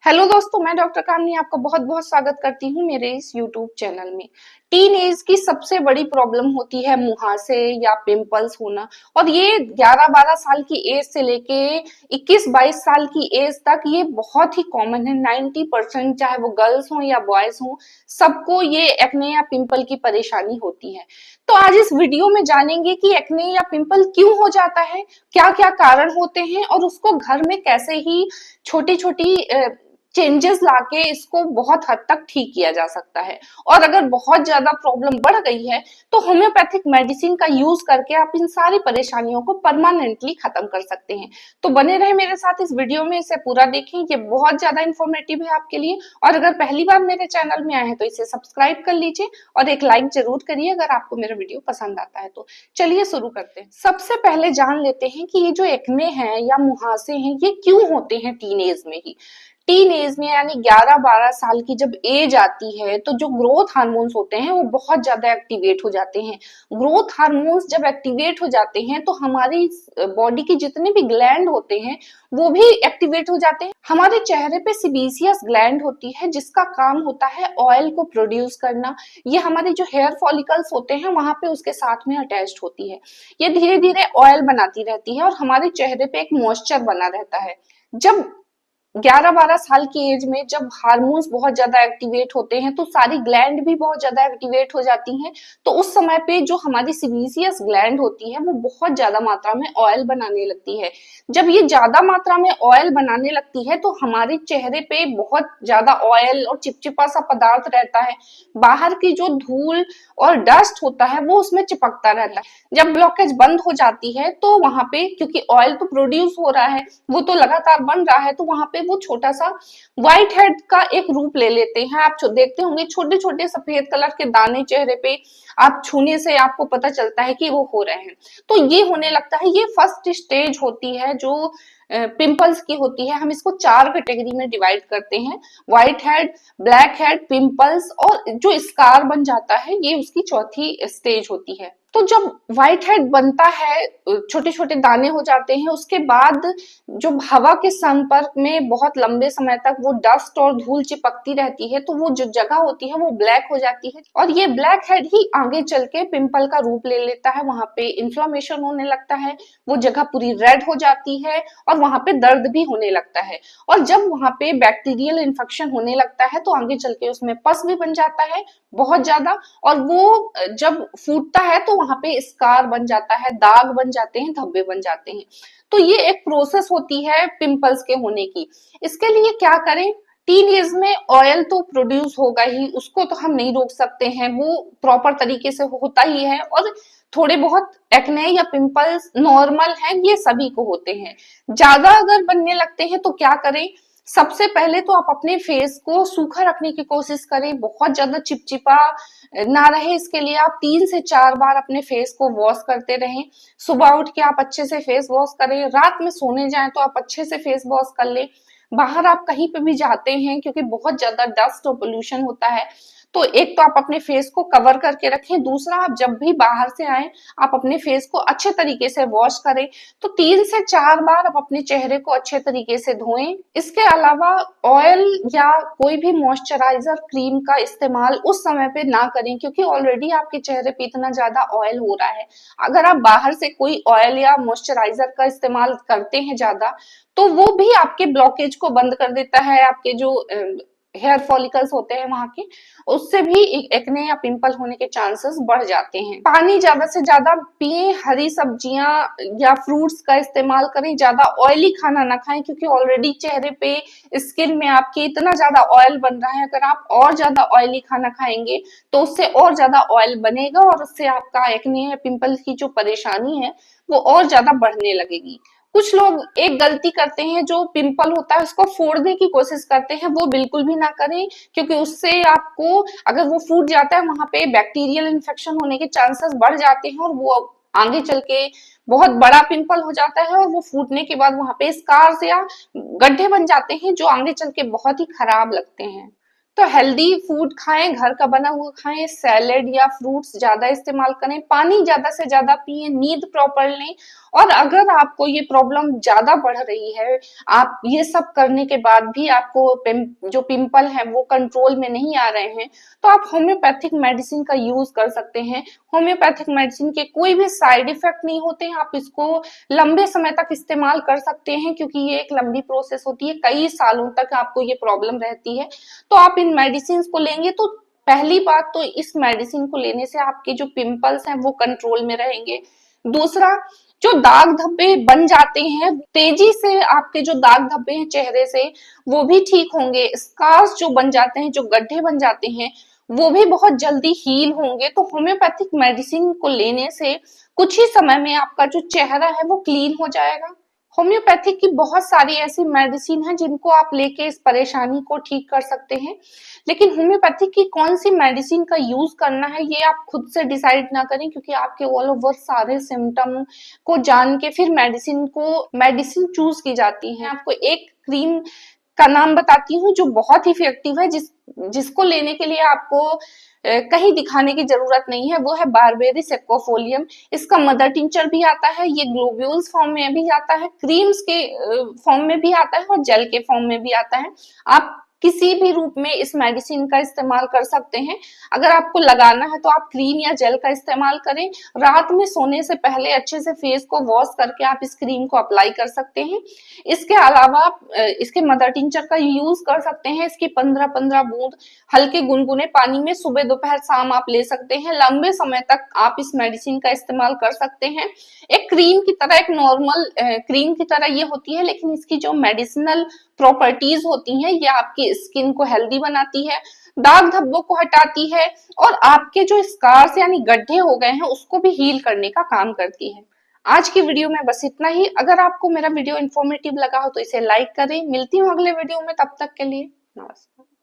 Hello दोस्तों, मैं doctor कामनी आपका बहुत बहुत स्वागत करती हूँ मेरे इस यूट्यूब चैनल में। टीन एज की सबसे बड़ी प्रॉब्लम होती है मुहासे या पिंपल्स होना। और ये 11-12 साल की एज से लेके 21-22 साल की एज तक ये बहुत ही कॉमन है। 90% चाहे वो गर्ल्स हो या बॉयज हो, सबको ये एक्ने या पिंपल की परेशानी होती है। तो आज इस वीडियो में जानेंगे कि एक्ने या पिंपल क्यों हो जाता है, क्या क्या कारण होते हैं और उसको घर में कैसे ही छोटी छोटी चेंजेस लाके इसको बहुत हद तक ठीक किया जा सकता है। और अगर बहुत ज्यादा प्रॉब्लम बढ़ गई है तो होम्योपैथिक मेडिसिन का यूज करके आप इन सारी परेशानियों को परमानेंटली खत्म कर सकते हैं। तो बने रहे मेरे साथ इस वीडियो में, इसे पूरा देखें, ये बहुत ज्यादा इंफॉर्मेटिव है आपके लिए। और अगर पहली बार मेरे चैनल में आए हैं तो इसे सब्सक्राइब कर लीजिए और एक लाइक जरूर करिए अगर आपको मेरा वीडियो पसंद आता है तो। चलिए शुरू करते हैं। सबसे पहले जान लेते हैं कि ये जो एक्ने हैं या मुहासे हैं ये क्यों होते हैं टीन एज में ही। टीन एज में यानी 11-12 साल की जब एज आती है तो जो ग्रोथ हार्मोन्स होते हैं वो बहुत ज्यादा एक्टिवेट हो जाते हैं। ग्रोथ हार्मोन्स जब एक्टिवेट हो जाते हैं तो हमारी बॉडी के जितने भी ग्लैंड होते हैं वो भी एक्टिवेट हो जाते हैं। हमारे चेहरे पे सिबेसियस ग्लैंड होती है जिसका काम होता है ऑयल को प्रोड्यूस करना। ये हमारे जो हेयर फॉलिकल्स होते हैं वहां पे उसके साथ में अटैच्ड होती है। ये धीरे धीरे ऑयल बनाती रहती है और हमारे चेहरे पे एक मॉइस्चर बना रहता है। जब 11-12 साल की एज में जब हार्मोन्स बहुत ज्यादा एक्टिवेट होते हैं तो सारी ग्लैंड भी बहुत ज्यादा एक्टिवेट हो जाती हैं। तो उस समय पे जो हमारी सिबेसियस ग्लैंड होती है वो बहुत ज्यादा मात्रा में ऑयल बनाने लगती है। जब ये ज्यादा मात्रा में ऑयल बनाने लगती है तो हमारे चेहरे पे बहुत ज्यादा ऑयल और चिपचिपा सा पदार्थ रहता है। बाहर की जो धूल और डस्ट होता है वो उसमें चिपकता रहता है। जब ब्लॉकेज बंद हो जाती है तो वहां पे, क्योंकि ऑयल तो प्रोड्यूस हो रहा है, वो तो लगातार बन रहा है, तो वहां पे वो छोटा सा व्हाइट हेड का एक रूप ले लेते हैं। आप देखते होंगे छोटे छोटे सफेद कलर के दाने चेहरे पे, आप छूने से आपको पता चलता है कि वो हो रहे हैं। तो ये होने लगता है। ये फर्स्ट स्टेज होती है जो पिंपल्स की होती है। हम इसको 4 कैटेगरी में डिवाइड करते हैं: white head, black head, pimples, और जो स्कार बन जाता है ये उसकी चौथी स्टेज होती है। तो जब व्हाइट हेड बनता है, छोटे छोटे दाने हो जाते हैं, उसके बाद जो हवा के संपर्क में बहुत लंबे समय तक वो डस्ट और धूल चिपकती रहती है तो वो जो जगह होती है वो ब्लैक हो जाती है। और ये ब्लैक हेड ही आगे चल के पिंपल का रूप ले लेता है। वहां पे इन्फ्लामेशन होने लगता है, वो जगह पूरी रेड हो जाती है और वहां पे दर्द भी होने लगता है। और जब वहां पे बैक्टीरियल इन्फेक्शन होने लगता है तो आगे चल के उसमें पस भी बन जाता है बहुत ज्यादा। और वो जब फूटता है तो वहां पे स्कार बन जाता है, दाग बन जाते हैं, धब्बे बन जाते हैं। तो ये एक प्रोसेस होती है पिंपल्स के होने की। इसके लिए क्या करें? टीन एज में ऑयल तो प्रोड्यूस होगा ही, उसको तो हम नहीं रोक सकते हैं, वो प्रॉपर तरीके से होता ही है। और थोड़े बहुत एक्ने या पिंपल्स नॉर्मल हैं, ये सभी को होते हैं। ज्यादा अगर बनने लगते हैं तो क्या करें? सबसे पहले तो आप अपने फेस को सूखा रखने की कोशिश करें, बहुत ज्यादा चिपचिपा ना रहे। इसके लिए आप 3 से 4 बार अपने फेस को वॉश करते रहें। सुबह उठ के आप अच्छे से फेस वॉश करें, रात में सोने जाएं तो आप अच्छे से फेस वॉश कर लें। बाहर आप कहीं पे भी जाते हैं क्योंकि बहुत ज्यादा डस्ट और पोल्यूशन होता है, तो एक तो आप अपने फेस को कवर करके रखें, दूसरा आप जब भी बाहर से आए आप अपने फेस को अच्छे तरीके से वॉश करें। तो 3 से 4 बार आप अपने चेहरे को अच्छे तरीके से धोएं। इसके अलावा ऑयल या कोई भी मॉइस्चराइजर क्रीम का इस्तेमाल उस समय पे ना करें क्योंकि ऑलरेडी आपके चेहरे पे इतना ज्यादा ऑयल हो रहा है। अगर आप बाहर से कोई ऑयल या मॉइस्चराइजर का इस्तेमाल करते हैं ज्यादा तो वो भी आपके ब्लॉकेज को बंद कर देता है। आपके जो हेयर फॉलिकल्स होते हैं वहां के, उससे भी एक्ने या पिंपल होने के चांसेस बढ़ जाते हैं। पानी ज्यादा से ज्यादा पिए, हरी सब्जियां या फ्रूट्स का इस्तेमाल करें, ज्यादा ऑयली खाना ना खाएं क्योंकि ऑलरेडी चेहरे पे, स्किन में आपके इतना ज्यादा ऑयल बन रहा है। अगर आप और ज्यादा ऑयली खाना खाएंगे तो उससे और ज्यादा ऑयल बनेगा और उससे आपका एक्ने या पिंपल की जो परेशानी है वो और ज्यादा बढ़ने लगेगी। कुछ लोग एक गलती करते हैं, जो पिंपल होता है उसको फोड़ने की कोशिश करते हैं, वो बिल्कुल भी ना करें क्योंकि उससे आपको, अगर वो फूट जाता है वहां पे बैक्टीरियल इन्फेक्शन होने के चांसेस बढ़ जाते हैं और वो आगे चल के बहुत बड़ा पिंपल हो जाता है और वो फूटने के बाद वहां पे स्कार्स या गड्ढे बन जाते हैं जो आगे चल के बहुत ही खराब लगते हैं। तो हेल्दी फूड खाएं, घर का बना हुआ खाएं, सैलेड या फ्रूट्स ज्यादा इस्तेमाल करें, पानी ज्यादा से ज्यादा पिए, नींद प्रॉपर लें। और अगर आपको ये प्रॉब्लम ज्यादा बढ़ रही है, आप ये सब करने के बाद भी आपको जो पिंपल है वो कंट्रोल में नहीं आ रहे हैं, तो आप होम्योपैथिक मेडिसिन का यूज कर सकते हैं। होम्योपैथिक मेडिसिन के कोई भी साइड इफेक्ट नहीं होते हैं, आप इसको लंबे समय तक इस्तेमाल कर सकते हैं, क्योंकि ये एक लंबी प्रोसेस होती है, कई सालों तक आपको ये प्रॉब्लम रहती है। तो आप इन मेडिसिन को लेंगे तो पहली बात तो इस मेडिसिन को लेने से आपके जो पिंपल्स हैं वो कंट्रोल में रहेंगे। दूसरा, जो दाग धब्बे बन जाते हैं तेजी से, आपके जो दाग धब्बे हैं चेहरे से वो भी ठीक होंगे। स्कार्स जो बन जाते हैं, जो गड्ढे बन जाते हैं, वो भी बहुत जल्दी हील होंगे। तो होम्योपैथिक मेडिसिन को लेने से कुछ ही समय में आपका जो चेहरा है वो क्लीन हो जाएगा। होम्योपैथिक की बहुत सारी ऐसी मेडिसिन है जिनको आप लेके इस परेशानी को ठीक कर सकते हैं, लेकिन होम्योपैथिक की कौन सी मेडिसिन का यूज करना है ये आप खुद से डिसाइड ना करें, क्योंकि आपके ऑल ओवर सारे सिम्टम को जान के फिर मेडिसिन चूज की जाती है। आपको एक क्रीम का नाम बताती हूँ जो बहुत ही इफेक्टिव है, जिसको लेने के लिए आपको कहीं दिखाने की जरूरत नहीं है, वो है बारबेरिस एक्वाफोलियम। इसका मदर टिंचर भी आता है, ये ग्लोब्यूल्स फॉर्म में भी आता है, क्रीम्स के फॉर्म में भी आता है और जेल के फॉर्म में भी आता है। आप किसी भी रूप में इस मेडिसिन का इस्तेमाल कर सकते हैं। अगर आपको लगाना है तो आप क्रीम या जेल का इस्तेमाल करें। रात में सोने से पहले अच्छे से फेस को वॉश करके आप इस क्रीम को अप्लाई कर सकते हैं। इसके अलावा आप इसके मदर टिंचर का यूज कर सकते हैं। इसकी 15-15 बूंद हल्के गुनगुने पानी में सुबह दोपहर शाम आप ले सकते हैं। लंबे समय तक आप इस मेडिसिन का इस्तेमाल कर सकते हैं। एक क्रीम की तरह, एक नॉर्मल क्रीम की तरह ये होती है, लेकिन इसकी जो मेडिसिनल प्रॉपर्टीज होती हैं ये आपकी स्किन को हेल्दी बनाती है, दाग धब्बों को हटाती है और आपके जो स्कार्स यानी गड्ढे हो गए हैं उसको भी हील करने का काम करती है। आज की वीडियो में बस इतना ही। अगर आपको मेरा वीडियो इन्फॉर्मेटिव लगा हो तो इसे लाइक करें। मिलती हूँ अगले वीडियो में, तब तक के लिए नमस्कार।